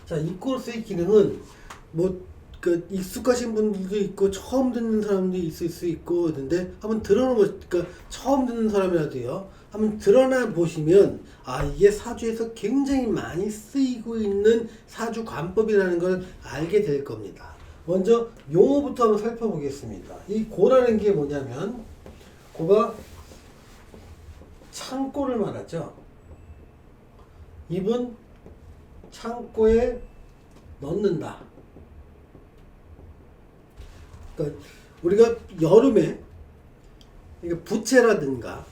자, 이코러스의 기능은 익숙하신 분들도 있고 처음 듣는 사람도 있을 수 있고 그런데 한번 그러니까 처음 듣는 사람이라도요. 한번 드러나 보시면 이게 사주에서 굉장히 많이 쓰이고 있는 사주 관법이라는 걸 알게 될 겁니다. 먼저 용어부터 한번 살펴보겠습니다. 이 고라는 게 뭐냐면 고가 창고를 말하죠. 입은 창고에 넣는다. 그러니까 우리가 여름에 부채라든가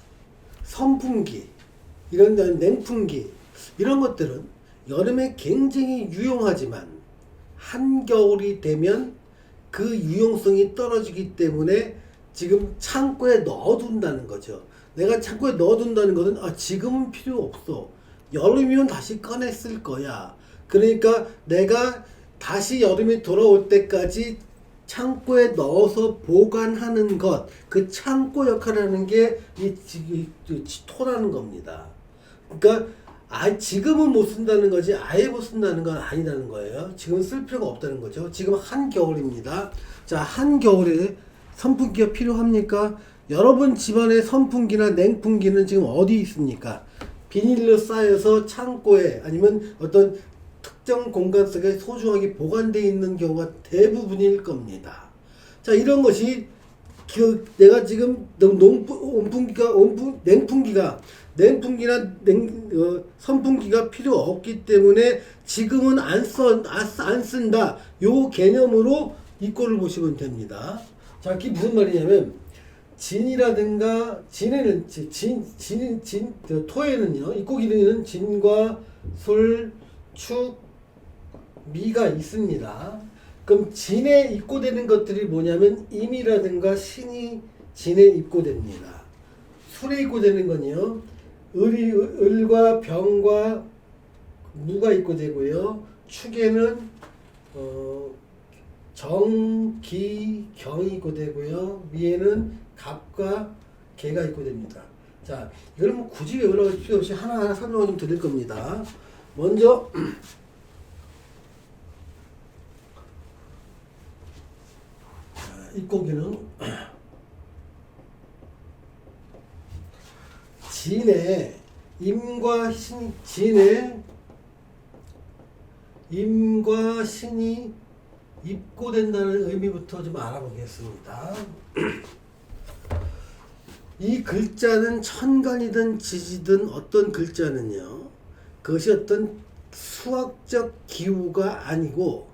선풍기, 이런 냉풍기 이런 것들은 여름에 굉장히 유용하지만 한겨울이 되면 그 유용성이 떨어지기 때문에 지금 창고에 넣어둔다는 거죠. 내가 창고에 넣어둔다는 것은 지금은 필요 없어. 여름이면 다시 꺼내 쓸 거야. 그러니까 내가 다시 여름이 돌아올 때까지 창고에 넣어서 보관하는 것, 그 창고 역할을 하는 게 이 토라는 겁니다. 그러니까 지금은 못 쓴다는 거지 아예 못 쓴다는 건 아니라는 거예요. 지금 쓸 필요가 없다는 거죠. 지금 한겨울입니다. 자, 한겨울에 선풍기가 필요합니까? 여러분 집안에 선풍기나 냉풍기는 지금 어디 있습니까? 비닐로 쌓여서 창고에 아니면 어떤 특정 공간 속에 소중하게 보관되어 있는 경우가 대부분일 겁니다. 자, 이런 것이 내가 지금 냉풍기나 선풍기가 필요 없기 때문에 지금은 안 쓴다. 요 개념으로 이 꼴을 보시면 됩니다. 자, 그게 무슨 말이냐면 진이라든가 토에는요, 입고 기능에는 진과 술, 축, 미가 있습니다. 그럼 진에 입고되는 것들이 뭐냐면 임이라든가 신이 진에 입고됩니다. 술에 입고되는 건요, 을과 병과 무가 입고되고요, 축에는 정, 기, 경이 입고되고요, 미에는 갑과 개가 입고됩니다. 자, 이걸 뭐 굳이 외우라고 필요 없이 하나하나 설명을 좀 드릴 겁니다. 먼저 입고기는 진에 임과 신이 입고된다는 의미부터 좀 알아보겠습니다. 이 글자는 천간이든 지지든 어떤 글자는요, 그것이 어떤 수학적 기후가 아니고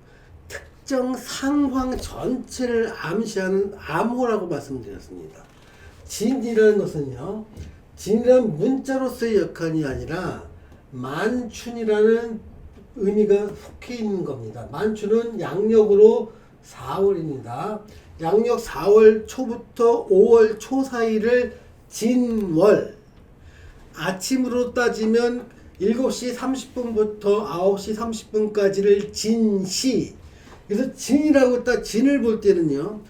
특정 상황 전체를 암시하는 암호라고 말씀드렸습니다. 진이라는 것은요, 진이란 문자로서의 역할이 아니라 만춘이라는 의미가 속해 있는 겁니다. 만춘은 양력으로 4월입니다. 양력 4월 초부터 5월 초 사이를 진월, 아침으로 따지면 7시 30분부터 9시 30분까지를 진시. 그래서 진이라고 딱 진을 볼 때는요,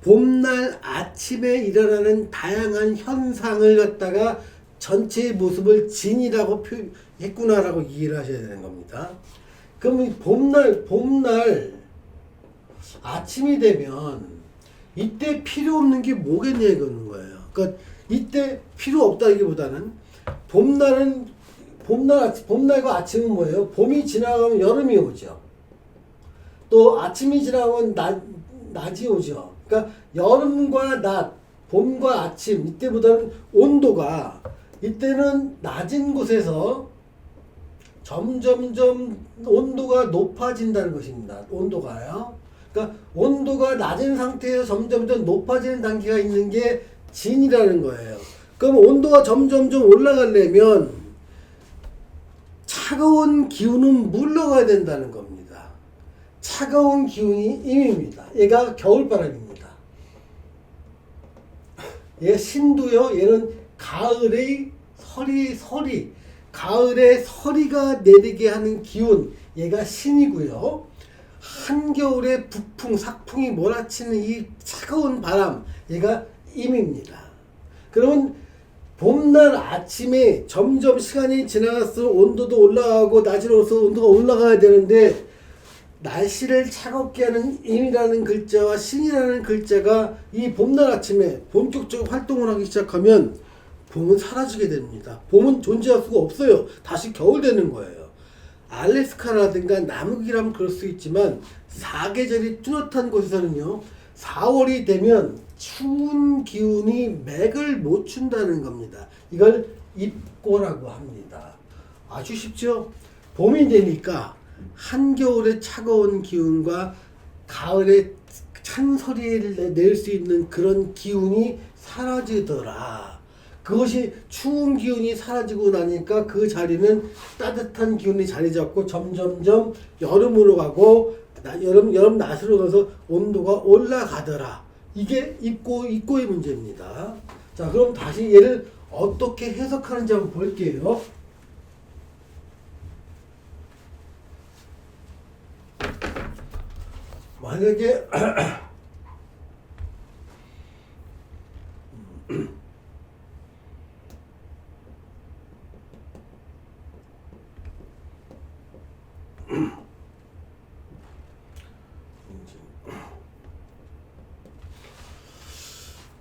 봄날 아침에 일어나는 다양한 현상을 갖다가 전체의 모습을 진이라고 했구나라고 이해를 하셔야 되는 겁니다. 그럼 봄날 아침이 되면 이때 필요 없는 게 뭐겠냐 이거는 거예요. 그러니까 이때 필요 없다기보다는 봄날과 아침은 뭐예요? 봄이 지나가면 여름이 오죠. 또 아침이 지나가면 낮이 오죠. 그러니까 여름과 낮, 봄과 아침 이때보다는 온도가 이때는 낮은 곳에서 점점점 온도가 높아진다는 것입니다. 온도가요. 그러니까 온도가 낮은 상태에서 점점점 높아지는 단계가 있는 게 진이라는 거예요. 그럼 온도가 점점점 올라가려면 차가운 기운은 물러가야 된다는 겁니다. 차가운 기운이 임입니다. 얘가 겨울바람입니다. 얘 신도요. 얘는 가을의 서리 가을에 서리가 내리게 하는 기운, 얘가 신이고요. 한겨울에 북풍, 삭풍이 몰아치는 이 차가운 바람, 얘가 임입니다. 그러면 봄날 아침에 점점 시간이 지나갈수록 온도도 올라가고 낮이 올라서 온도가 올라가야 되는데 날씨를 차갑게 하는 임이라는 글자와 신이라는 글자가 이 봄날 아침에 본격적으로 활동을 하기 시작하면 봄은 사라지게 됩니다. 봄은 존재할 수가 없어요. 다시 겨울 되는 거예요. 알래스카라든가 남극이라면 그럴 수 있지만 사계절이 뚜렷한 곳에서는요, 4월이 되면 추운 기운이 맥을 못 춘다는 겁니다. 이걸 입고라고 합니다. 아주 쉽죠? 봄이 되니까 한겨울의 차가운 기운과 가을의 찬소리를 낼 수 있는 그런 기운이 사라지더라. 그것이 추운 기운이 사라지고 나니까 그 자리는 따뜻한 기운이 자리 잡고 점점점 여름으로 가고 여름 낮으로 가서 온도가 올라가더라. 이게 입고의 문제입니다. 자, 그럼 다시 얘를 어떻게 해석하는지 한번 볼게요. 만약에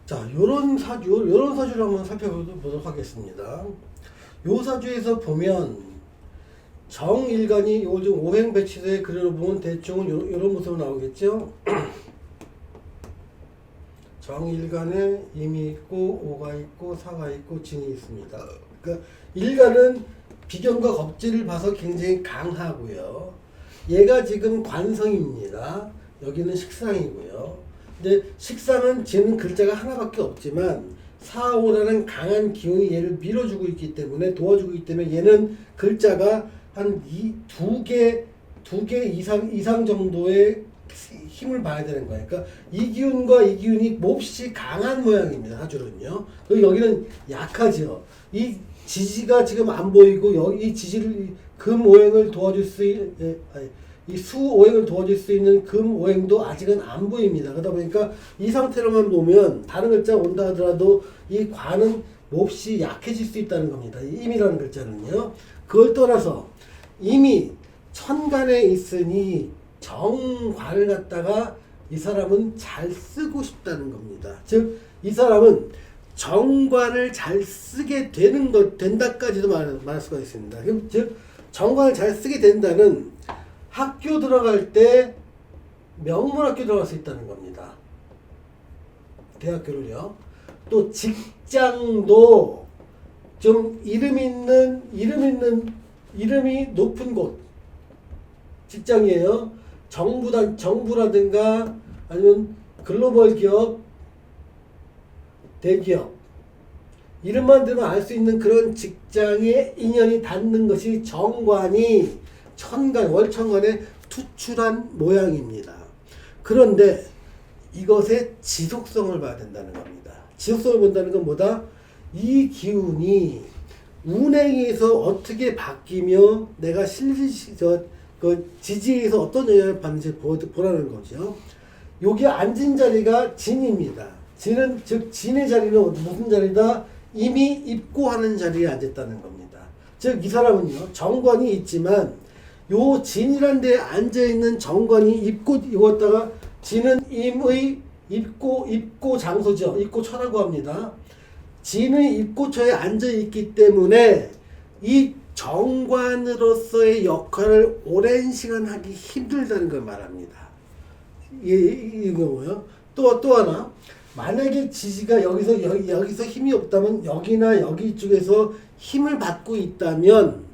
자, 요런 사주를 한번 살펴보도록 하겠습니다. 요 사주에서 보면 정일간이 요즘 오행배치도에 그려보면 대충은 요런 모습으로 나오겠죠. 정일간에 임이 있고 오가 있고 사가 있고 진이 있습니다. 그러니까 일간은 비견과 겁지를 봐서 굉장히 강하고요. 얘가 지금 관성입니다. 여기는 식상이고요. 근데 식상은 지는 글자가 하나밖에 없지만 4, 5라는 강한 기운이 얘를 밀어주고 있기 때문에, 도와주고 있기 때문에 얘는 글자가 한 두 개 이상 정도의 힘을 봐야 되는 거예요. 그러니까 이 기운과 이 기운이 몹시 강한 모양입니다. 사주는요. 그리고 여기는 약하죠. 이 지지가 지금 안 보이고 여기 이 지지를 금 오행을 도와줄 수 있는 이 수 오행을 도와줄 수 있는 금 오행도 아직은 안 보입니다. 그러다 보니까 이 상태로만 보면 다른 글자 온다 하더라도 이 관은 몹시 약해질 수 있다는 겁니다. 이 임이라는 글자는요. 그걸 떠나서 이미 천간에 있으니 정관을 갖다가 이 사람은 잘 쓰고 싶다는 겁니다. 즉, 이 사람은 정관을 잘 쓰게 된다까지도 말할 수가 있습니다. 즉, 정관을 잘 쓰게 된다는 학교 들어갈 때 명문학교 들어갈 수 있다는 겁니다. 대학교를요. 또 직장도 좀 이름이 높은 곳 직장이에요. 정부라든가 아니면 글로벌 기업, 대기업 이름만 들으면 알 수 있는 그런 직장에 인연이 닿는 것이 정관이 월천간에 투출한 모양입니다. 그런데 이것의 지속성을 봐야 된다는 겁니다. 지속성을 본다는 건 뭐다? 이 기운이 운행에서 어떻게 바뀌며 내가 지지에서 어떤 영향을 받는지 보라는 거죠. 여기 앉은 자리가 진입니다. 진은 즉 진의 자리는 무슨 자리다? 이미 입고하는 자리에 앉았다는 겁니다. 즉 이 사람은요, 정관이 있지만 요 진이란 데에 앉아있는 정관이 이거다가 진은 임의 입고 장소죠. 입고처라고 합니다. 진의 입고처에 앉아있기 때문에 이 정관으로서의 역할을 오랜 시간 하기 힘들다는 걸 말합니다. 이거고요. 또 하나, 만약에 지지가 여기서 힘이 없다면 여기나 여기 쪽에서 힘을 받고 있다면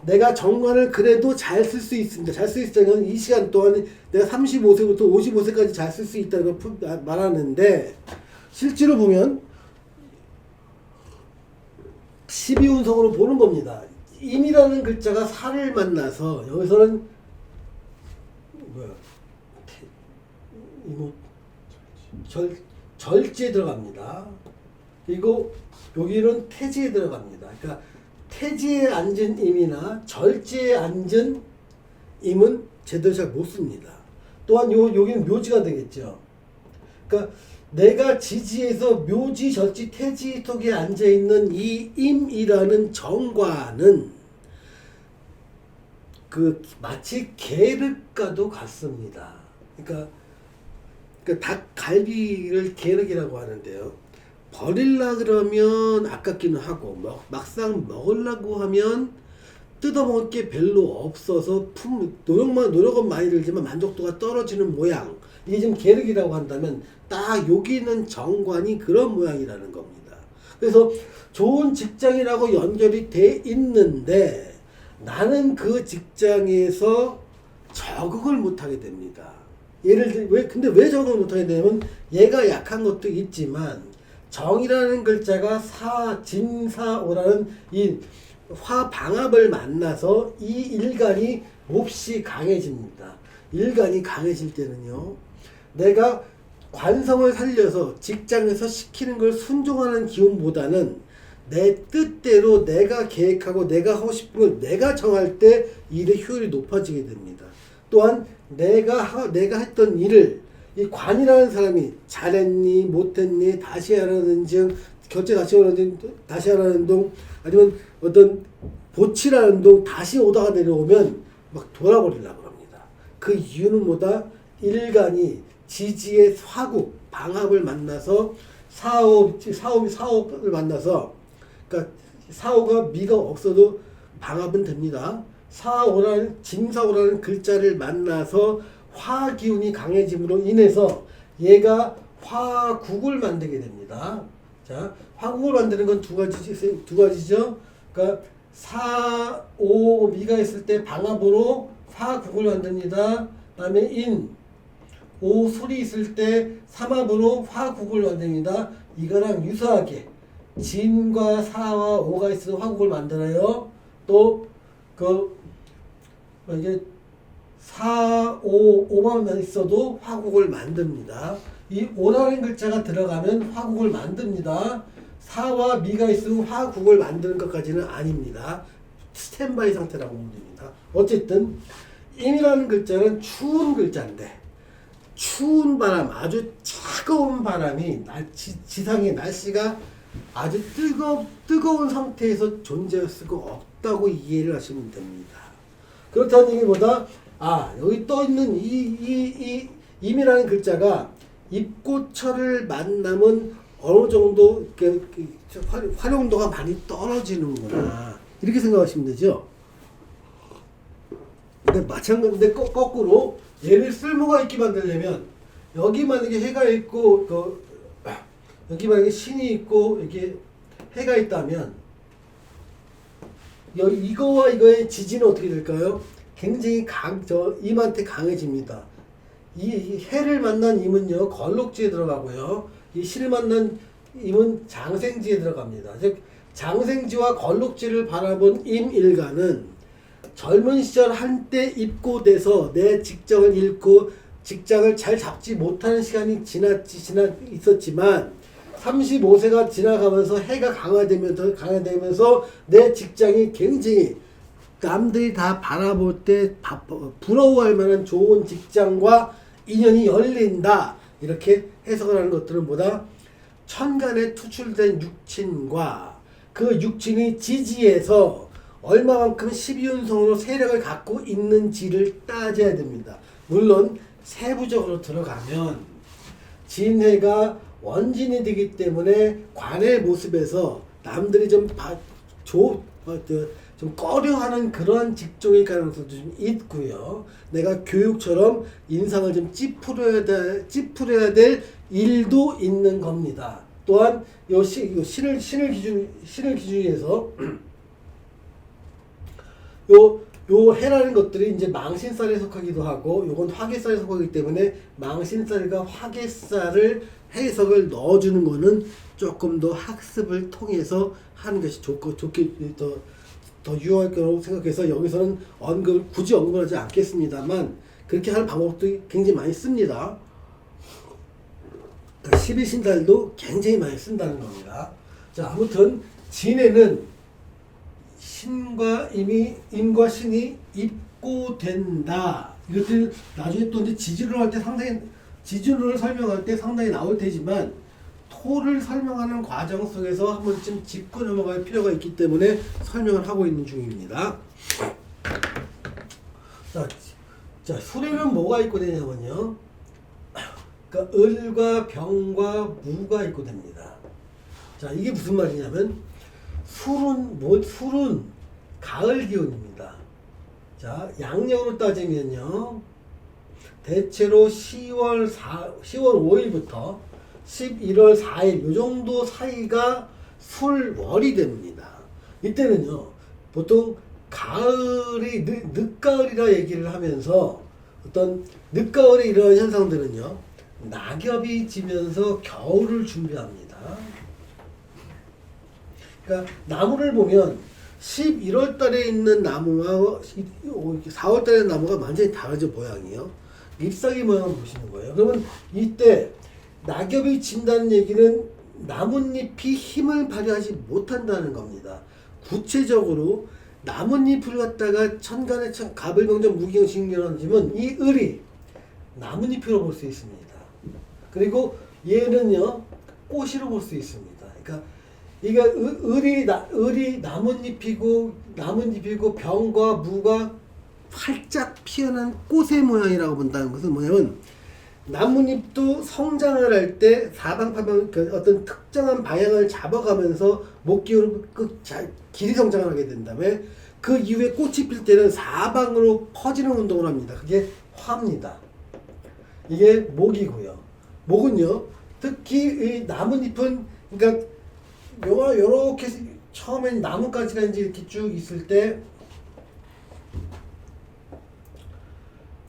내가 정관을 그래도 잘 쓸 수 있습니다. 잘 쓸 수 있다는 이 시간 동안 내가 35세부터 55세까지 잘 쓸 수 있다는 걸 말하는데, 실제로 보면 12운석으로 보는 겁니다. 임이라는 글자가 살을 만나서 여기서는 절지에 들어갑니다. 그리고 여기는 태지에 들어갑니다. 그러니까 태지에 앉은 임이나 절지에 앉은 임은 제대로 잘 못 씁니다. 또한 여기는 묘지가 되겠죠. 그러니까 내가 지지에서 묘지, 절지, 태지 톡에 앉아있는 이 임이라는 정관은 마치 계륵과도 같습니다. 그러니까 닭갈비를 계륵이라고 하는데요. 버릴라 그러면 아깝기는 하고 막상 먹으려고 하면 뜯어먹을 게 별로 없어서 노력은 많이 들지만 만족도가 떨어지는 모양. 이게 지금 계륵이라고 한다면 딱 여기는 정관이 그런 모양이라는 겁니다. 그래서 좋은 직장이라고 연결이 돼 있는데 나는 그 직장에서 적응을 못하게 됩니다. 근데 왜 적응을 못하게 되냐면 얘가 약한 것도 있지만 정이라는 글자가 진사오라는 이 화방합을 만나서 이 일간이 몹시 강해집니다. 일간이 강해질 때는요, 내가 관성을 살려서 직장에서 시키는 걸 순종하는 기운보다는 내 뜻대로 내가 계획하고 내가 하고 싶은 걸 내가 정할 때 일의 효율이 높아지게 됩니다. 또한 내가 했던 일을 이 관이라는 사람이 잘했니 못했니 다시 하라는 등 결제 다시 하라는 동 아니면 어떤 보치라는 동 다시 오다가 내려오면 막 돌아버리려고 합니다. 그 이유는 뭐다? 일간이 지지의 화국 방합을 만나서 사업을 만나서, 그러니까 사오가 미가 없어도 방합은 됩니다. 사오라는 진사오라는 글자를 만나서 화기운이 강해짐으로 인해서 얘가 화국을 만들게 됩니다. 자, 화국을 만드는 건 두 가지죠. 그러니까 사오 미가 있을 때 방합으로 화국을 만듭니다. 그다음에 오술이 있을 때 삼합으로 화국을 만듭니다. 이거랑 유사하게 진과 사와 오가 있어서 화국을 만들어요. 또 이게 4, 5만 있어도 화국을 만듭니다. 이 오라는 글자가 들어가면 화국을 만듭니다. 사와 미가 있으면 화국을 만드는 것까지는 아닙니다. 스탠바이 상태라고 보면 됩니다. 어쨌든 임이라는 글자는 추운 글자인데 추운 바람, 아주 차가운 바람이 지상의 날씨가 아주 뜨거운 상태에서 존재할 수가 없다고 이해를 하시면 됩니다. 그렇다는 얘기보다 여기 떠있는 이 임이라는 글자가 입고철을 만나면 어느 정도 활용도가 많이 떨어지는구나 이렇게 생각하시면 되죠. 근데 마찬가지인데 거꾸로 얘를 쓸모가 있게 만들려면 여기 만약에 해가 있고 여기 만약에 신이 있고 이렇게 해가 있다면 이거와 이거의 지지는 어떻게 될까요? 굉장히 임한테 강해집니다. 이 해를 만난 임은요 걸록지에 들어가고요, 이 신을 만난 임은 장생지에 들어갑니다. 즉 장생지와 걸록지를 바라본 임일간은 젊은 시절 한때 입고돼서 내 직장을 잃고 직장을 잘 잡지 못하는 시간이 있었지만 35세가 지나가면서 해가 강화되면서 내 직장이 굉장히 남들이 다 바라볼 때 부러워할 만한 좋은 직장과 인연이 열린다. 이렇게 해석을 하는 것들은 뭐다? 천간에 투출된 육친과 그 육친이 지지에서 얼마만큼 12운성으로 세력을 갖고 있는지를 따져야 됩니다. 물론 세부적으로 들어가면 진해가 원진이 되기 때문에 관의 모습에서 남들이 좀 꺼려하는 그러한 직종일 가능성도 좀 있고요. 내가 교육처럼 인상을 좀 찌푸려야 될 일도 있는 겁니다. 또한 신을 기준해서 요 해라는 것들이 이제 망신살에 속하기도 하고 요건 화개살에 속하기 때문에 망신살과 화개살을 해석을 넣어주는 거는 조금 더 학습을 통해서 하는 것이 더 유효할 거라고 생각해서 여기서는 굳이 언급을 하지 않겠습니다만 그렇게 하는 방법도 굉장히 많이 씁니다. 12신달도 굉장히 많이 쓴다는 겁니다. 자, 아무튼 진에는 임과 신이 입고된다. 이것들 나중에 또 이제 지지론을 설명할 때 상당히 나올 테지만 토를 설명하는 과정 속에서 한 번쯤 짚고 넘어갈 필요가 있기 때문에 설명을 하고 있는 중입니다. 자, 술에는 뭐가 입고 되냐면요. 그러니까 을과 병과 무가 입고 됩니다. 자, 이게 무슨 말이냐면 술은 가을 기운입니다. 자, 양력으로 따지면요. 대체로 10월 5일부터 11월 4일 요 정도 사이가 술월이 됩니다. 이때는요. 보통 가을이 늦가을이라 얘기를 하면서 어떤 늦가을에 이런 현상들은요. 낙엽이 지면서 겨울을 준비합니다. 그러니까 나무를 보면 11월 달에 있는 나무와 4월 달에 있는 나무가 완전히 다르죠, 모양이요. 잎사귀 모양을 보시는 거예요. 그러면 이때 낙엽이 진다는 얘기는 나뭇잎이 힘을 발휘하지 못한다는 겁니다. 구체적으로 나뭇잎을 갖다가 천간에 가불병정 무기경 식민하지만 이 을이 나뭇잎으로 볼 수 있습니다. 그리고 얘는요 꽃으로 볼 수 있습니다. 그러니까 이게 을이 나뭇잎이고 병과 무가 활짝 피어난 꽃의 모양이라고 본다는 것은 뭐냐면 나뭇잎도 성장을 할 때 사방팔방 어떤 특정한 방향을 잡아가면서 목기울을 길이 성장을 하게 된 다음에 그 이후에 꽃이 필 때는 사방으로 퍼지는 운동을 합니다. 그게 화입니다. 이게 목이고요. 목은요 특히 이 나뭇잎은 그러니까 요렇게 처음엔 나뭇가지가 이제 이렇게 쭉 있을 때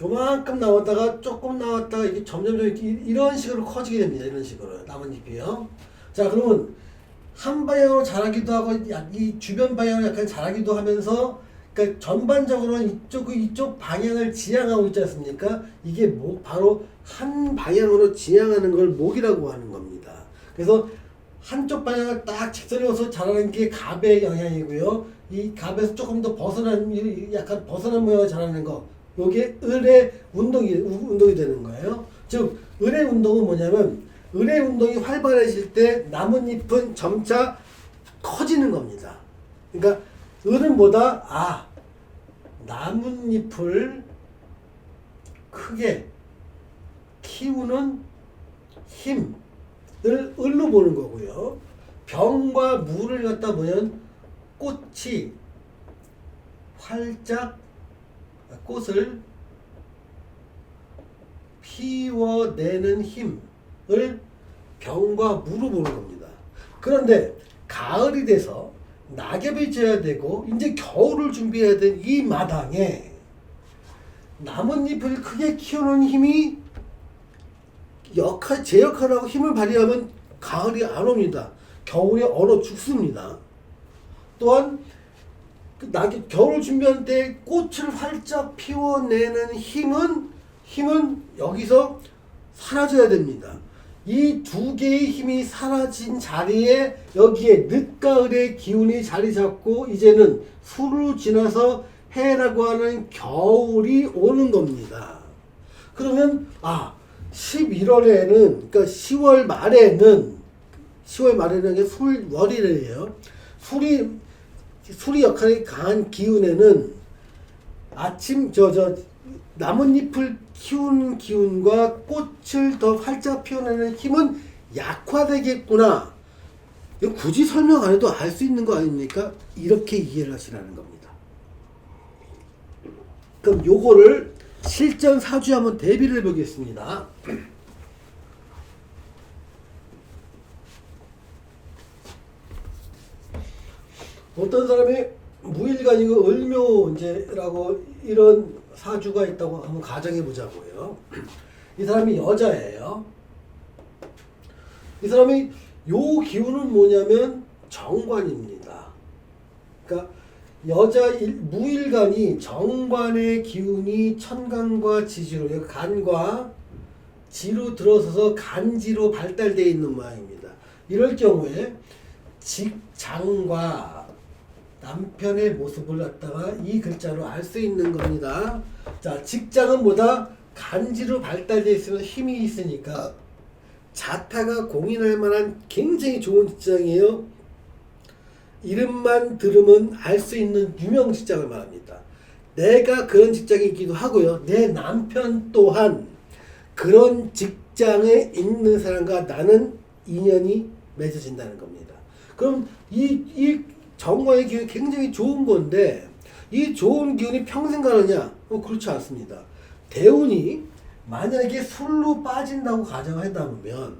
요만큼 나왔다가 조금 나왔다가 이게 점점 이런 식으로 커지게 됩니다. 이런 식으로 나뭇잎이요. 자, 그러면 한 방향으로 자라기도 하고 이 주변 방향으로 약간 자라기도 하면서 그러니까 전반적으로는 이쪽 방향을 지향하고 있지 않습니까? 이게 바로 한 방향으로 지향하는 걸 목이라고 하는 겁니다. 그래서 한쪽 방향을 딱 직선으로서 자라는 게 갑의 영향이고요. 이 갑에서 조금 더 약간 벗어난 모양을 자라는 거. 요게 을의 운동이 되는 거예요. 즉, 을의 운동은 뭐냐면, 을의 운동이 활발해질 때 나뭇잎은 점차 커지는 겁니다. 그러니까, 을은 뭐다? 나뭇잎을 크게 키우는 힘을 을로 보는 거고요. 병과 무를 갖다 보면 꽃이 활짝 꽃을 피워내는 힘을 병과 무로 보는 겁니다. 그런데 가을이 돼서 낙엽이 져야 되고 이제 겨울을 준비해야 된 이 마당에 나뭇잎을 크게 키우는 힘이 제 역할하고 힘을 발휘하면 가을이 안 옵니다. 겨울에 얼어 죽습니다. 또한 겨울을 준비할 때 꽃을 활짝 피워내는 힘은 여기서 사라져야 됩니다. 이 두 개의 힘이 사라진 자리에 여기에 늦가을의 기운이 자리 잡고 이제는 수를 지나서 해라고 하는 겨울이 오는 겁니다. 그러면 11월에는 그러니까 10월 말에는 술월이래요. 술이 역할이 강한 기운에는 나뭇잎을 키우는 기운과 꽃을 더 활짝 피워내는 힘은 약화되겠구나. 이거 굳이 설명 안 해도 알 수 있는 거 아닙니까? 이렇게 이해를 하시라는 겁니다. 그럼 요거를 실전 사주에 한번 대비를 해보겠습니다. 어떤 사람이 무일간이고 을묘라고 이런 사주가 있다고 한번 가정해 보자고요. 이 사람이 여자예요. 이 사람이 요 기운은 뭐냐면 정관입니다. 그러니까 무일간이 정관의 기운이 천간과 지지로 간과 지로 들어서서 간지로 발달되어 있는 모양입니다. 이럴 경우에 직장과 남편의 모습을 갖다가 이 글자로 알 수 있는 겁니다. 자, 직장은 뭐다? 간지로 발달되어 있으면 힘이 있으니까 자타가 공인할 만한 굉장히 좋은 직장이에요. 이름만 들으면 알 수 있는 유명 직장을 말합니다. 내가 그런 직장에 있기도 하고요. 내 남편 또한 그런 직장에 있는 사람과 나는 인연이 맺어진다는 겁니다. 그럼 이 정화의 기운이 굉장히 좋은 건데 이 좋은 기운이 평생 가느냐? 그렇지 않습니다. 대운이 만약에 술로 빠진다고 가정한다면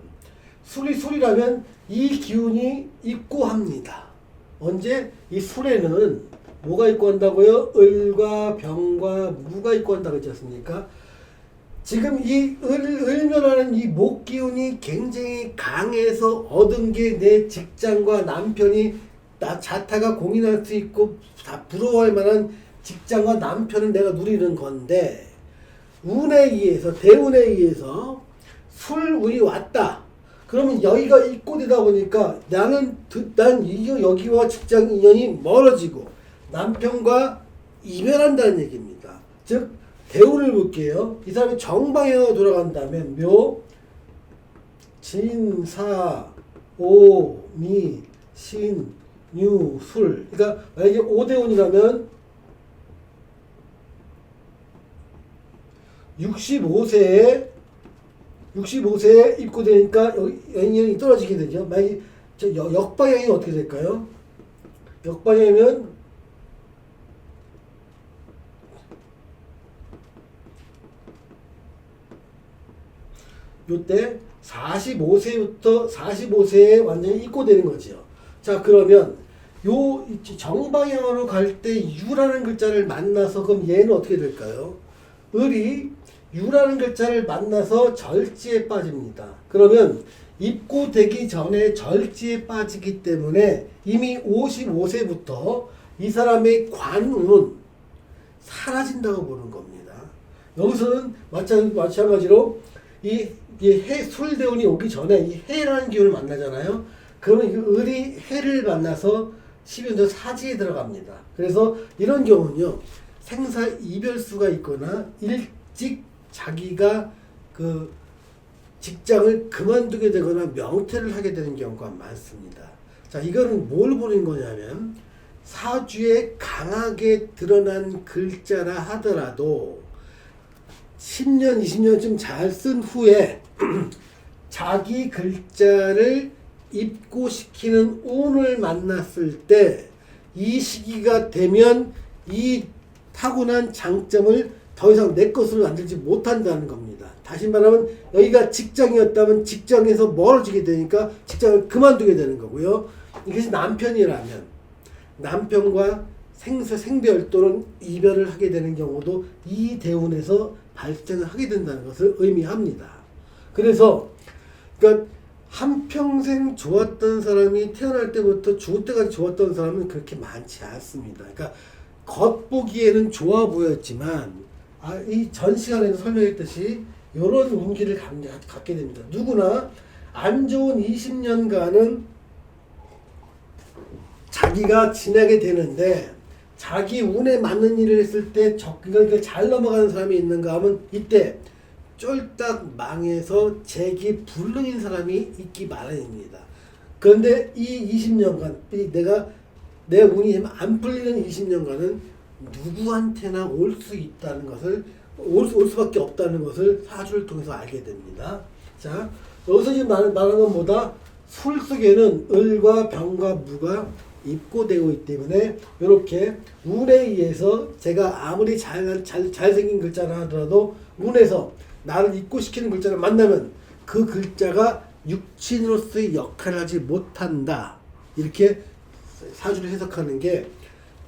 술이라면 이 기운이 있고 합니다. 언제? 이 술에는 뭐가 있고 한다고요? 을과 병과 무가 있고 한다고 했지 않습니까? 지금 이 을면하는 이 목기운이 굉장히 강해서 얻은 게 내 직장과 남편이 나 자타가 공인할 수 있고 다 부러워할 만한 직장과 남편을 내가 누리는 건데 운에 의해서 대운에 의해서 술운이 왔다. 그러면 여기가 입고되다 보니까 난 여기와 직장 인연이 멀어지고 남편과 이별한다는 얘기입니다. 즉 대운을 볼게요. 이 사람이 정방향으로 돌아간다면 묘, 진, 사, 오, 미, 신, 유, 술. 그러니까 만약에 5대운이라면 65세에 입고되니까 인연이 떨어지게 되죠. 만약에 역방향이 어떻게 될까요? 역방향이면 요때 45세에 완전히 입고되는 거죠. 자, 그러면 요 정방향으로 갈 때 유라는 글자를 만나서 그럼 얘는 어떻게 될까요? 을이 유라는 글자를 만나서 절지에 빠집니다. 그러면 입고되기 전에 절지에 빠지기 때문에 이미 55세부터 이 사람의 관운은 사라진다고 보는 겁니다. 여기서는 마찬가지로 이 술대운이 오기 전에 이 해라는 기운을 만나잖아요. 그러면 이 을이 해를 만나서 12년도 사지에 들어갑니다. 그래서 이런 경우는요, 생사 이별수가 있거나 일찍 자기가 그 직장을 그만두게 되거나 명퇴를 하게 되는 경우가 많습니다. 자, 이거는 뭘 보는 거냐면 사주에 강하게 드러난 글자라 하더라도 10년, 20년쯤 잘 쓴 후에 자기 글자를 입고시키는 운을 만났을 때 이 시기가 되면 이 타고난 장점을 더 이상 내 것으로 만들지 못한다는 겁니다. 다시 말하면 여기가 직장이었다면 직장에서 멀어지게 되니까 직장을 그만두게 되는 거고요. 이것이 남편이라면 남편과 생별 또는 이별을 하게 되는 경우도 이 대운에서 발생을 하게 된다는 것을 의미합니다. 그래서 그러니까 한평생 좋았던 사람이 태어날 때부터 죽을 때까지 좋았던 사람은 그렇게 많지 않습니다. 그러니까 겉보기에는 좋아 보였지만 이 전 시간에도 설명했듯이 이런 운기를 갖게 됩니다. 누구나 안 좋은 20년간은 자기가 지나게 되는데 자기 운에 맞는 일을 했을 때 이걸 잘 넘어가는 사람이 있는가 하면 이때 쫄딱 망해서 재기 불능인 사람이 있기 마련입니다. 그런데 이 20년간 내 운이 안 풀리는 20년간은 누구한테나 올 수 있다는 것을 올 수밖에 없다는 것을 사주를 통해서 알게 됩니다. 자, 여기서 지금 말하는 건 뭐다? 술 속에는 을과 병과 무가 입고되고 있기 때문에 이렇게 운에 의해서 제가 아무리 잘생긴 글자를 하더라도 운에서 나를 입고시키는 글자를 만나면 그 글자가 육친으로서의 역할을 하지 못한다. 이렇게 사주를 해석하는 게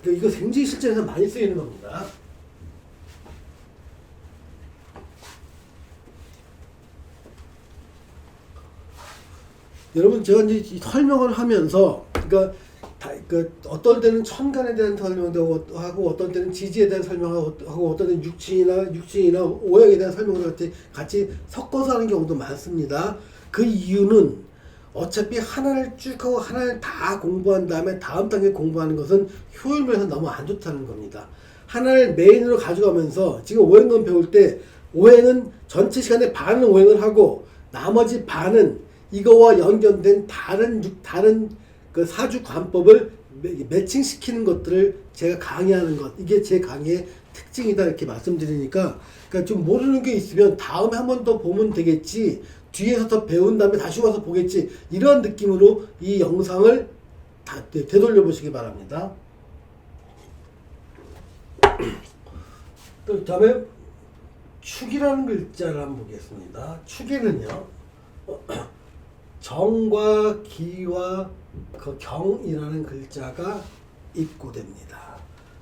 이거 굉장히 실전에서 많이 쓰이는 겁니다. 여러분 제가 이제 설명을 하면서 그러니까 어떤 때는 천간에 대한 설명도 하고 어떤 때는 지지에 대한 설명하고 어떤 때는 육친이나 오행에 대한 설명을 같이 섞어서 하는 경우도 많습니다. 그 이유는 어차피 하나를 쭉 하고 하나를 다 공부한 다음에 다음 단계 공부하는 것은 효율면에서 너무 안 좋다는 겁니다. 하나를 메인으로 가져가면서 지금 오행론 배울 때 오행은 전체 시간에 반은 오행을 하고 나머지 반은 이거와 연결된 다른 그 사주 관법을 매칭시키는 것들을 제가 강의하는 것, 이게 제 강의의 특징이다 이렇게 말씀드리니까, 그러니까 좀 모르는 게 있으면 다음에 한 번 더 보면 되겠지, 뒤에서 더 배운 다음에 다시 와서 보겠지, 이런 느낌으로 이 영상을 되돌려 보시기 바랍니다. 또 다음에 축이라는 글자를 한번 보겠습니다. 축에는요 정과 기와 그 경이라는 글자가 입고됩니다.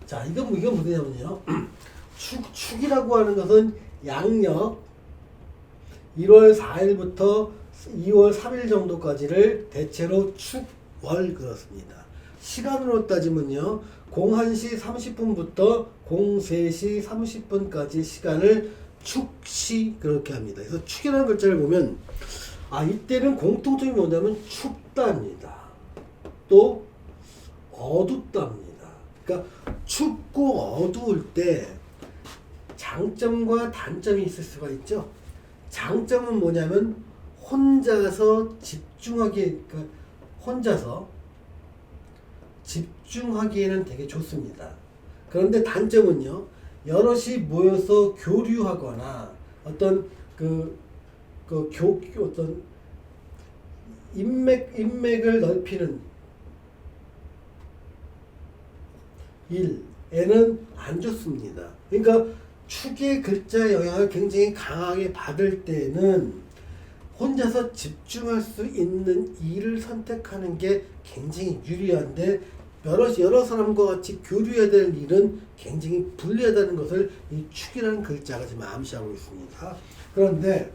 자, 이건 뭐냐면요 축이라고 하는 것은 양력 1월 4일부터 2월 3일 정도까지를 대체로 축월 그렇습니다. 시간으로 따지면요 01시 30분부터 03시 30분까지 시간을 축시 그렇게 합니다. 그래서 축이라는 글자를 보면 이때는 공통점이 뭐냐면 춥답니다. 또 어둡답니다. 그러니까 춥고 어두울 때 장점과 단점이 있을 수가 있죠. 장점은 뭐냐면 혼자서 집중하기에는 되게 좋습니다. 그런데 단점은요 여럿이 모여서 교류하거나 어떤 어떤 인맥을 넓히는 일에는 안 좋습니다. 그러니까 축의 글자 영향을 굉장히 강하게 받을 때는 혼자서 집중할 수 있는 일을 선택하는 게 굉장히 유리한데, 여러 사람과 같이 교류해야 될 일은 굉장히 불리하다는 것을 이 축이라는 글자가 지금 암시하고 있습니다. 그런데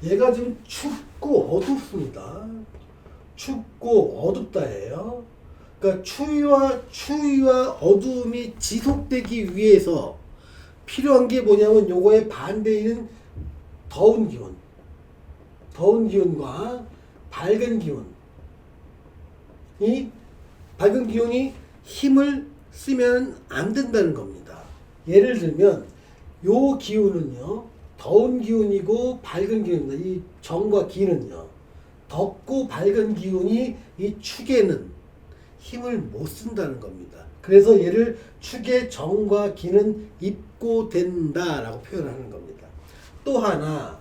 얘가 지금 춥고 어둡습니다. 춥고 어둡다예요. 그러니까 추위와 어두움이 지속되기 위해서 필요한 게 뭐냐면 요거의 반대인 더운 기운과 밝은 기운. 이 밝은 기운이 힘을 쓰면 안 된다는 겁니다. 예를 들면 요 기운은요 더운 기운이고 밝은 기운입니다. 이 정과 기는요 덥고 밝은 기운이 이 축에는 힘을 못 쓴다는 겁니다. 그래서 얘를 축의 정과 기는 입고된다라고 표현하는 겁니다. 또 하나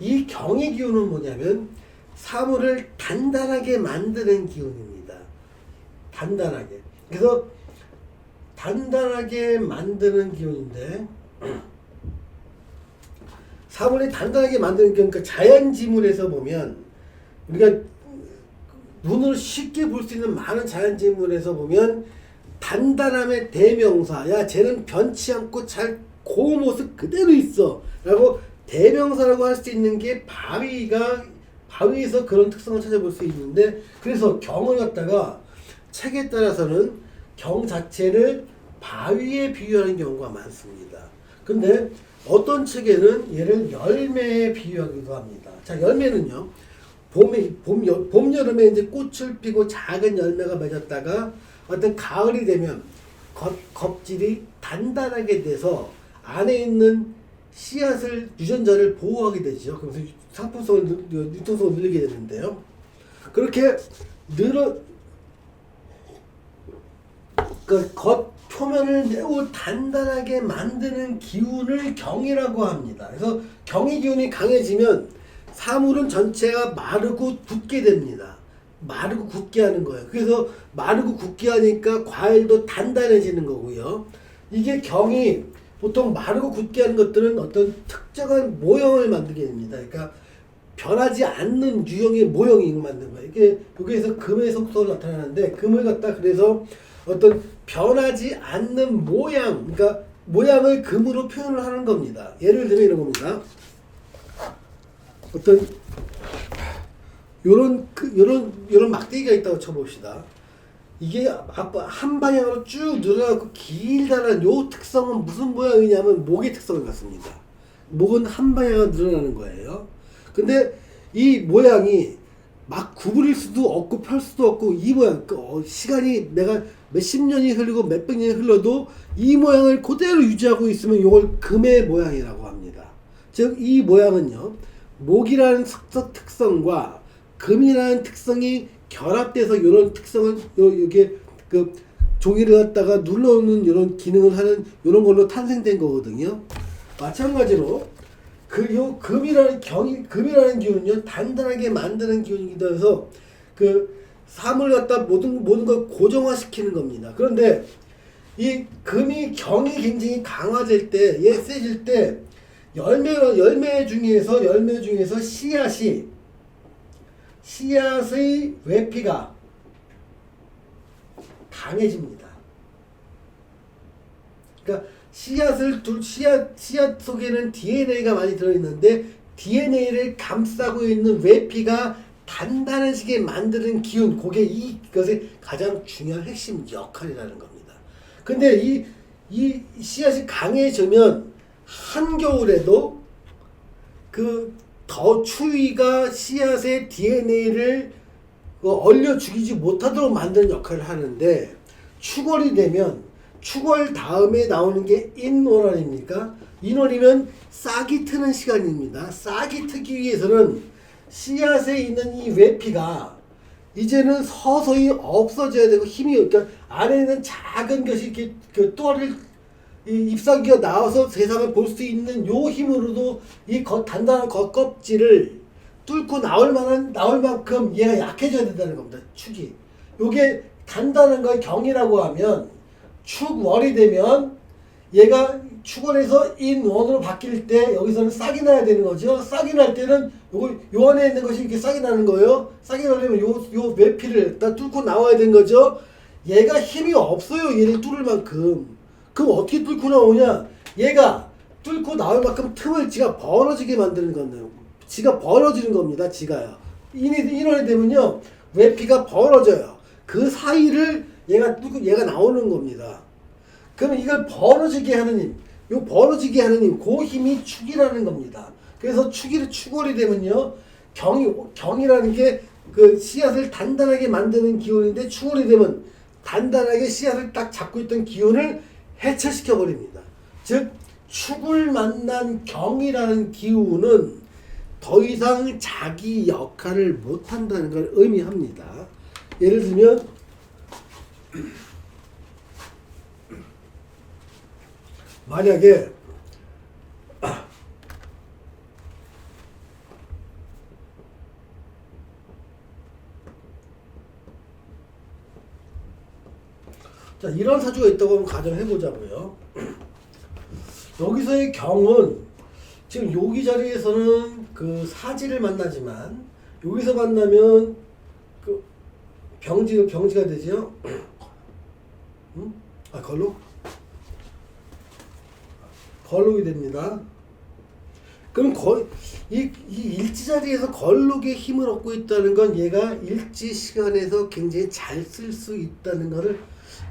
이 경의 기운은 뭐냐면 사물을 단단하게 만드는 기운입니다. 단단하게. 그래서 단단하게 만드는 기운인데 사물이 단단하게 만드는 기운, 그러니까 자연지물에서 보면 우리가 눈으로 쉽게 볼 수 있는 많은 자연지물에서 보면 단단함의 대명사, 야 쟤는 변치 않고 잘 그 모습 그대로 있어 라고 대명사라고 할 수 있는 게 바위에서 그런 특성을 찾아볼 수 있는데, 그래서 경을 갖다가 책에 따라서는 경 자체를 바위에 비유하는 경우가 많습니다. 근데 어떤 책에는 얘를 열매에 비유하기도 합니다. 자, 열매는요 봄, 여름에 이제 꽃을 피고 작은 열매가 맺었다가 어떤 가을이 되면 껍질이 단단하게 돼서 안에 있는 씨앗을, 유전자를 보호하게 되죠. 그래서 상품성을, 유통성을 늘리게 되는데요. 그렇게 겉 표면을 매우 단단하게 만드는 기운을 경이라고 합니다. 그래서 경의 기운이 강해지면 사물은 전체가 마르고 굳게 됩니다. 마르고 굳게 하는 거예요. 그래서 마르고 굳게 하니까 과일도 단단해지는 거고요. 이게 경이 보통 마르고 굳게 하는 것들은 어떤 특정한 모형을 만들게 됩니다. 그러니까 변하지 않는 유형의 모형이 만든 거예요. 이게 여기에서 금의 속성으로 나타나는데, 금을 갖다 그래서 어떤 변하지 않는 모양, 그러니까 모양을 금으로 표현을 하는 겁니다. 예를 들면 이런 겁니다. 어떤 요런 막대기가 있다고 쳐봅시다. 이게 한 방향으로 쭉 늘어나고 길다는 요 특성은 무슨 모양이냐면 목의 특성을 갖습니다. 목은 한 방향으로 늘어나는 거예요. 근데 이 모양이 막 구부릴 수도 없고 펼 수도 없고, 이 모양 시간이 내가 몇십 년이 흘리고 몇백 년이 흘러도 이 모양을 그대로 유지하고 있으면 이걸 금의 모양이라고 합니다. 즉 이 모양은요 목이라는 특성과 금이라는 특성이 결합돼서 이런 특성을 이게 종이를 갖다가 눌러놓는 이런 기능을 하는 이런 걸로 탄생된 거거든요. 마찬가지로 요 금이라는 기운은요 단단하게 만드는 기운이기도 해서 그 삶을 갖다 모든 걸 고정화시키는 겁니다. 그런데 이 금이 경이 굉장히 강화될 때, 세질 때 열매 중에서 씨앗의 외피가 강해집니다. 그러니까 씨앗 속에는 DNA가 많이 들어있는데 DNA를 감싸고 있는 외피가 단단해지게 만드는 기운, 그게 이것의 가장 중요한 핵심 역할이라는 겁니다. 근데 이 씨앗이 강해지면 한겨울에도 그 더 추위가 씨앗의 DNA를 얼려 죽이지 못하도록 만드는 역할을 하는데, 축월이 되면 축월 다음에 나오는 게 인월 아닙니까? 인월이면 싹이 트는 시간입니다. 싹이 트기 위해서는 씨앗에 있는 이 외피가 이제는 서서히 없어져야 되고 그러니까 안에 있는 작은 것이 이렇게 그 또아를 잎사귀가 나와서 세상을 볼 수 있는 요 힘으로도 이 단단한 겉껍질을 뚫고 나올 만큼 얘가 약해져야 된다는 겁니다. 축이. 요게 단단한 걸 경이라고 하면 축월이 되면 얘가 축월에서 인원으로 바뀔 때 여기서는 싹이 나야 되는 거죠. 싹이 날 때는 요 안에 있는 것이 이렇게 싹이 나는 거예요. 싹이 나려면 요 외피를 다 뚫고 나와야 되는 거죠. 얘가 힘이 없어요. 얘를 뚫을 만큼. 그럼 어떻게 뚫고 나오냐? 얘가 뚫고 나올 만큼 틈을 지가 벌어지게 만드는 건데요. 지가 벌어지는 겁니다. 지가요. 인원이 되면요 외피가 벌어져요. 그 사이를 얘가 뚫고 얘가 나오는 겁니다. 그럼 이걸 벌어지게 하는 힘, 그 힘이 축이라는 겁니다. 그래서 축월이 되면요 경이라는 게 그 씨앗을 단단하게 만드는 기운인데, 축월이 되면 단단하게 씨앗을 딱 잡고 있던 기운을 해체시켜 버립니다. 즉 축을 만난 경이라는 기운은 더 이상 자기 역할을 못한다는 걸 의미합니다. 예를 들면 만약에 자, 이런 사주가 있다고 한번 가정해보자고요. 여기서의 경은 지금 여기 자리에서는 그 사지를 만나지만 여기서 만나면 그 병지가 되죠. 걸록이 됩니다. 그럼 이 일지 자리에서 걸록의 힘을 얻고 있다는 건 얘가 일지 시간에서 굉장히 잘 쓸 수 있다는 것을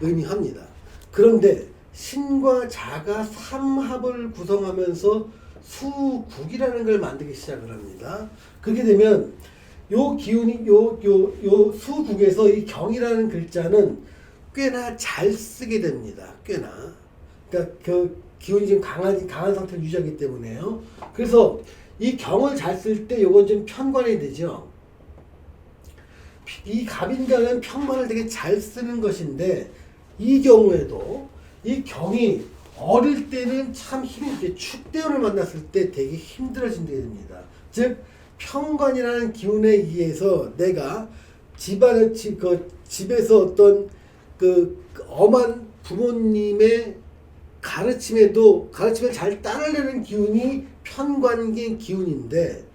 의미합니다. 그런데 신과 자가 삼합을 구성하면서 수국이라는 걸 만들기 시작을 합니다. 그렇게 되면 요 기운이 요 수국에서 이 경이라는 글자는 꽤나 잘 쓰게 됩니다. 꽤나. 그러니까 그 기운이 지금 강한 상태를 유지하기 때문에요. 그래서 이 경을 잘 쓸 때 요건 좀 편관이 되죠. 이 갑인간은 편관을 되게 잘 쓰는 것인데, 이 경우에도 이 경이 어릴 때는 참 힘들게 축대운을 만났을 때 되게 힘들어진게 됩니다. 즉 편관이라는 기운에 의해서 내가 집에서 어떤 그 엄한 부모님의 가르침을 잘 따르려는 기운이 편관계 기운인데,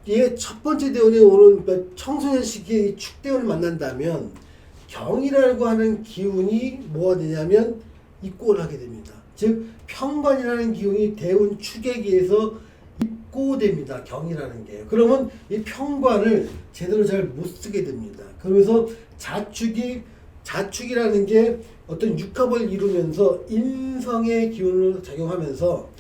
이게 첫 번째 대운에 오는 청소년 시기에 이 축대운을 만난다면 경이라고 하는 기운이 뭐가 되냐면 입고를 하게 됩니다. 즉 편관이라는 기운이 대운 축에 의해서 입고됩니다. 경이라는 게요. 그러면 이 편관을 제대로 잘 못 쓰게 됩니다. 그러면서 자축이라는 게 어떤 육합을 이루면서 인성의 기운을 작용하면서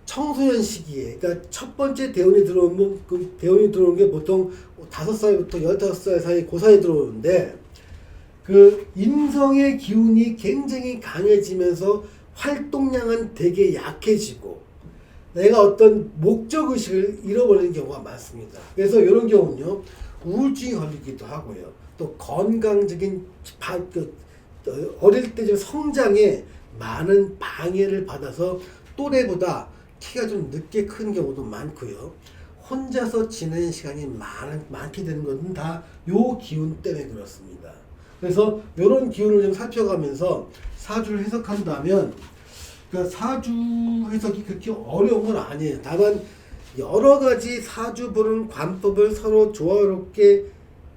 청소년 시기에, 그러니까 첫 번째 대운이 들어오면 그 대운이 들어오는 게 보통 5살부터 15살 사이 그 사이에 들어오는데, 그 인성의 기운이 굉장히 강해지면서 활동량은 되게 약해지고 내가 어떤 목적의식을 잃어버리는 경우가 많습니다. 그래서 이런 경우는요 우울증이 걸리기도 하고요. 또 건강적인 어릴 때 좀 성장에 많은 방해를 받아서 또래보다 키가 좀 늦게 큰 경우도 많고요. 혼자서 지내는 시간이 많게 되는 것은 다 요 기운 때문에 그렇습니다. 그래서 이런 기운을 좀 살펴가면서 사주를 해석한다면, 그러니까 사주 해석이 그렇게 어려운 건 아니에요. 다만 여러 가지 사주 보는 관법을 서로 조화롭게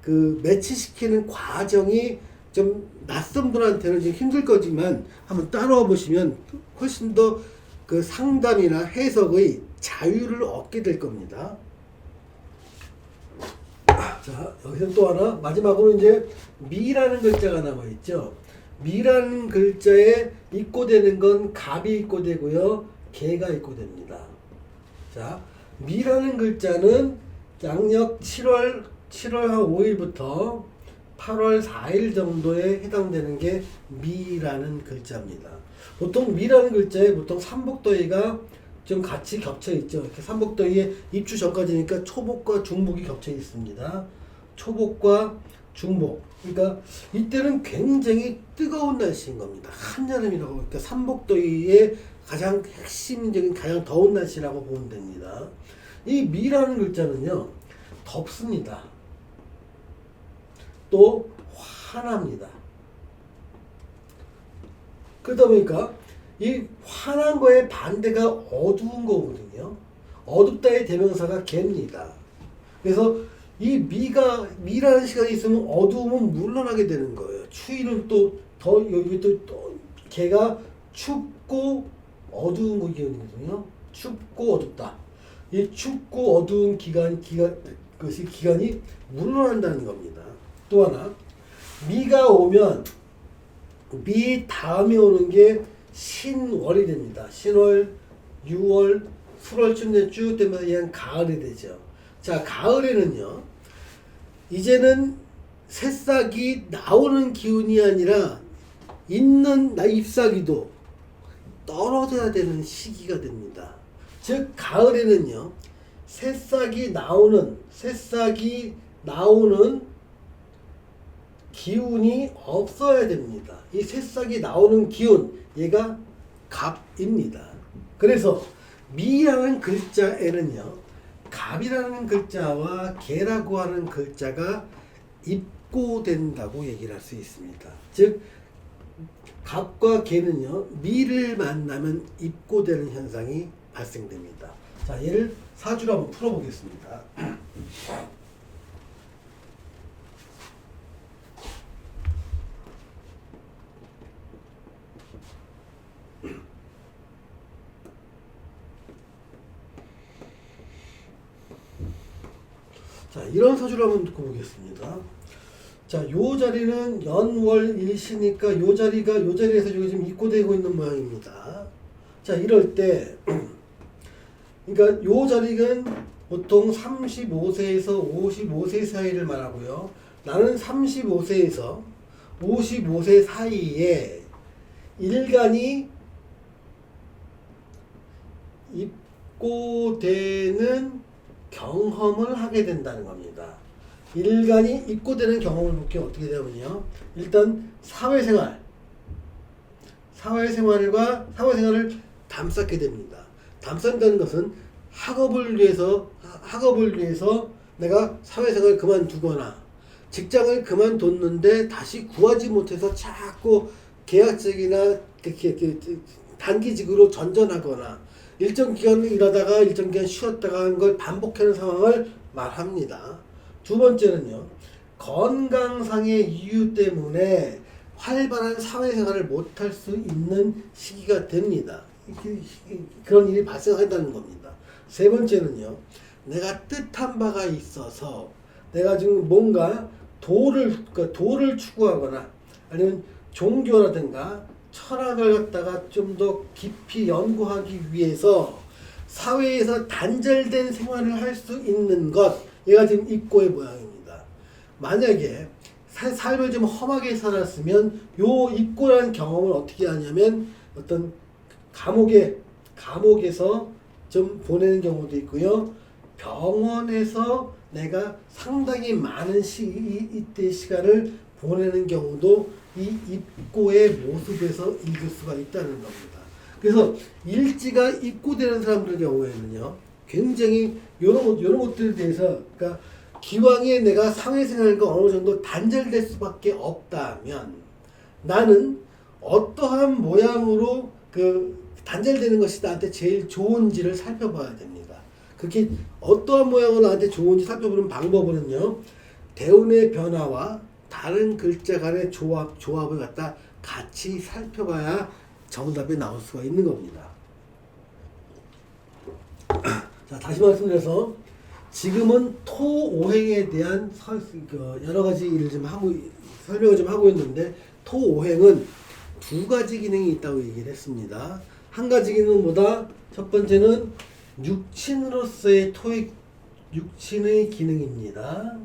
매치시키는 과정이 좀 낯선 분한테는 좀 힘들 거지만 한번 따라와 보시면 훨씬 더 상담이나 해석의 자유를 얻게 될 겁니다. 자, 여기서 또 하나, 마지막으로 이제 미라는 글자가 남아 있죠. 미라는 글자에 입고되는 건 갑이 입고되고요, 개가 입고됩니다. 자, 미라는 글자는 양력 7월 한 5일부터 8월 4일 정도에 해당되는 게 미라는 글자입니다. 보통 미라는 글자에 보통 삼복더위가 좀 같이 겹쳐 있죠. 이렇게 삼복더위에 입주 전까지니까 초복과 중복이 겹쳐 있습니다. 초복과 중복. 그러니까 이때는 굉장히 뜨거운 날씨인 겁니다. 한여름이라고. 그러니까 삼복더위의 가장 핵심적인 가장 더운 날씨라고 보면 됩니다. 이 미라는 글자는요, 덥습니다. 또 화납니다. 그러다 보니까 이 환한 거의 반대가 어두운 거거든요. 어둡다의 대명사가 개입니다. 그래서 이 미라는 시간이 있으면 어두움은 물러나게 되는 거예요. 추위는 또 여기 또 개가 춥고 어두운 거 기간이거든요. 춥고 어둡다. 이 춥고 어두운 그것이 기간이 물러난다는 겁니다. 또 하나, 미가 오면 미 다음에 오는 게 신월이 됩니다. 신월, 6월, 7월쯤 쭉 되면 얘는 가을이 되죠. 자, 가을에는요, 이제는 새싹이 나오는 기운이 아니라 있는 잎사귀도 떨어져야 되는 시기가 됩니다. 즉, 가을에는요, 새싹이 나오는 기운이 없어야 됩니다. 이 새싹이 나오는 기운, 얘가 갑입니다. 그래서 미라는 글자에는요, 갑이라는 글자와 개라고 하는 글자가 입고된다고 얘기를 할 수 있습니다. 즉, 갑과 개는요, 미를 만나면 입고되는 현상이 발생됩니다. 자, 얘를 사주로 한번 풀어보겠습니다. 자, 이런 사주를 한번 듣고 보겠습니다. 자, 요 자리는 연월일시니까 요 자리에서 여기 지금 입고되고 있는 모양입니다. 자, 이럴 때, 그러니까 요 자리는 보통 35세에서 55세 사이를 말하고요. 나는 35세에서 55세 사이에 일간이 입고되는 경험을 하게 된다는 겁니다. 일간이 입고되는 경험을 볼게 어떻게 되냐면요. 일단 사회생활을 담쌓게 됩니다. 담쌓는다는 것은 학업을 위해서 내가 사회생활을 그만두거나 직장을 그만뒀는데 다시 구하지 못해서 자꾸 계약직이나 단기직으로 전전하거나 일정 기간 일하다가 일정 기간 쉬었다가 하는 걸 반복하는 상황을 말합니다. 두 번째는요, 건강상의 이유 때문에 활발한 사회생활을 못할 수 있는 시기가 됩니다. 그런 일이 발생한다는 겁니다. 세 번째는요, 내가 뜻한 바가 있어서 내가 지금 뭔가 도를 추구하거나 아니면 종교라든가 철학을 갖다가 좀 더 깊이 연구하기 위해서 사회에서 단절된 생활을 할 수 있는 것, 얘가 지금 입고의 모양입니다. 만약에 삶을 좀 험하게 살았으면 요 입고라는 경험을 어떻게 하냐면 어떤 감옥에서 좀 보내는 경우도 있고요. 병원에서 내가 상당히 많은 이때 시간을 보내는 경우도 이 입고의 모습에서 읽을 수가 있다는 겁니다. 그래서 일지가 입고되는 사람들 경우에는요, 굉장히 이런 것들에 대해서, 그러니까 기왕에 내가 사회생활과 어느 정도 단절될 수밖에 없다면 나는 어떠한 모양으로 그 단절되는 것이 나한테 제일 좋은지를 살펴봐야 됩니다. 그렇게 어떠한 모양으로 나한테 좋은지 살펴보는 방법은요, 대운의 변화와 다른 글자 간의 조합을 갖다 같이 살펴봐야 정답이 나올 수가 있는 겁니다. 자, 다시 말씀드려서 지금은 토오행에 대한 여러 가지 일을 설명을 좀 하고 있는데, 토오행은 두 가지 기능이 있다고 얘기를 했습니다. 한 가지 기능보다 첫 번째는 육친으로서의 육친의 기능입니다.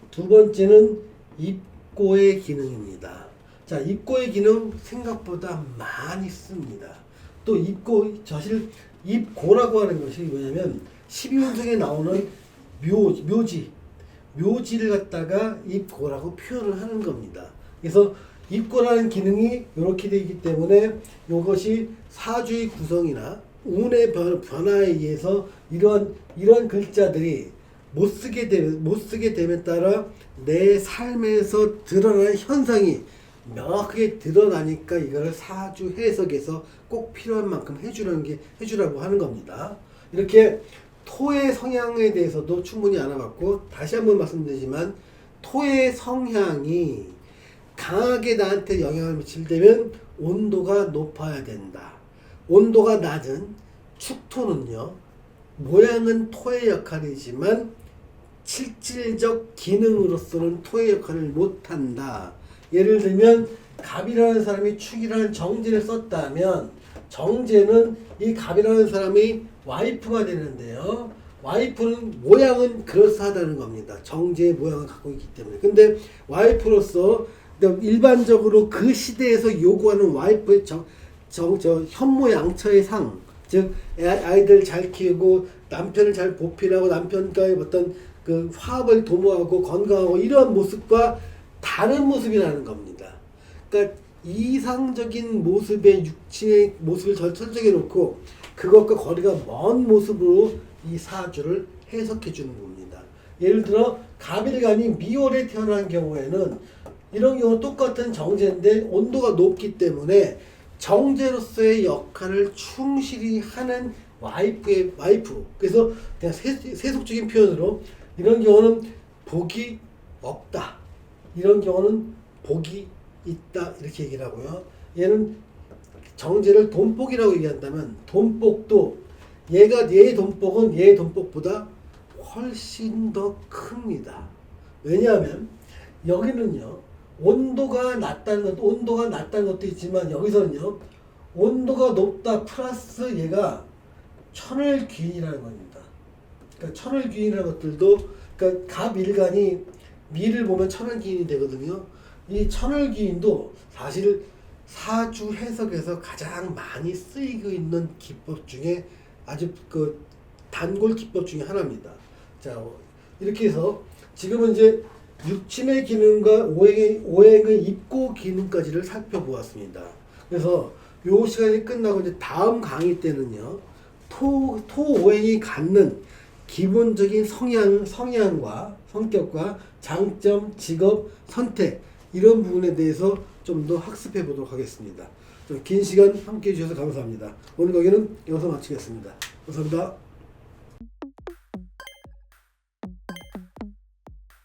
두 번째는 입고의 기능입니다. 자, 입고의 기능 생각보다 많이 씁니다. 또 사실 입고라고 하는 것이 뭐냐면 12운성에 나오는 묘지를 갖다가 입고라고 표현을 하는 겁니다. 그래서 입고라는 기능이 이렇게 되어 있기 때문에 이것이 사주의 구성이나 운의 변화에 의해서 이런 글자들이 못 쓰게 됨에 따라 내 삶에서 드러나는 현상이 명확하게 드러나니까 이거를 사주 해석에서 꼭 필요한 만큼 해주라고 하는 겁니다. 이렇게 토의 성향에 대해서도 충분히 알아봤고, 다시 한번 말씀드리지만 토의 성향이 강하게 나한테 영향을 미치려면 온도가 높아야 된다. 온도가 낮은 축토는요, 모양은 토의 역할이지만 실질적 기능으로서는 토의 역할을 못한다. 예를 들면 갑이라는 사람이 축이라는 정제를 썼다면 정제는 이 갑이라는 사람이 와이프가 되는데요, 와이프는 모양은 그럴싸하다는 겁니다. 정제의 모양을 갖고 있기 때문에. 근데 와이프로서 일반적으로 그 시대에서 요구하는 와이프의 현모양처의 상, 즉 아이들 잘 키우고 남편을 잘 보필하고 남편과의 어떤 그 화합을 도모하고 건강하고 이러한 모습과 다른 모습이라는 겁니다. 그러니까 이상적인 모습의 육친의 모습을 설정해 놓고 그것과 거리가 먼 모습으로 이 사주를 해석해 주는 겁니다. 예를 들어 갑일간이 미월에 태어난 경우에는 이런 경우 똑같은 정제인데 온도가 높기 때문에 정제로서의 역할을 충실히 하는 와이프. 그래서 그냥 세속적인 표현으로 이런 경우는 복이 없다. 이런 경우는 복이 있다. 이렇게 얘기를 하고요. 얘는 정제를 돈복이라고 얘기한다면 돈복도 얘의 돈복보다 훨씬 더 큽니다. 왜냐하면 여기는요, 온도가 낮다는 것도 있지만 여기서는요, 온도가 높다 플러스 얘가 천을귀인이라는 겁니다. 그러니까 천을귀인이라는 것들도, 그러니까 갑일간이 미를 보면 천을귀인이 되거든요. 이 천을귀인도 사실 사주 해석에서 가장 많이 쓰이고 있는 기법 중에 아주 그 단골 기법 중에 하나입니다. 자, 이렇게 해서 지금은 이제 육친의 기능과 오행의 입고 기능까지를 살펴보았습니다. 그래서 요 시간이 끝나고 이제 다음 강의 때는요, 토오행이 갖는 기본적인 성향과 성격과 장점, 직업, 선택 이런 부분에 대해서 좀 더 학습해 보도록 하겠습니다. 긴 시간 함께 해주셔서 감사합니다. 오늘 강의는 여기서 마치겠습니다. 감사합니다.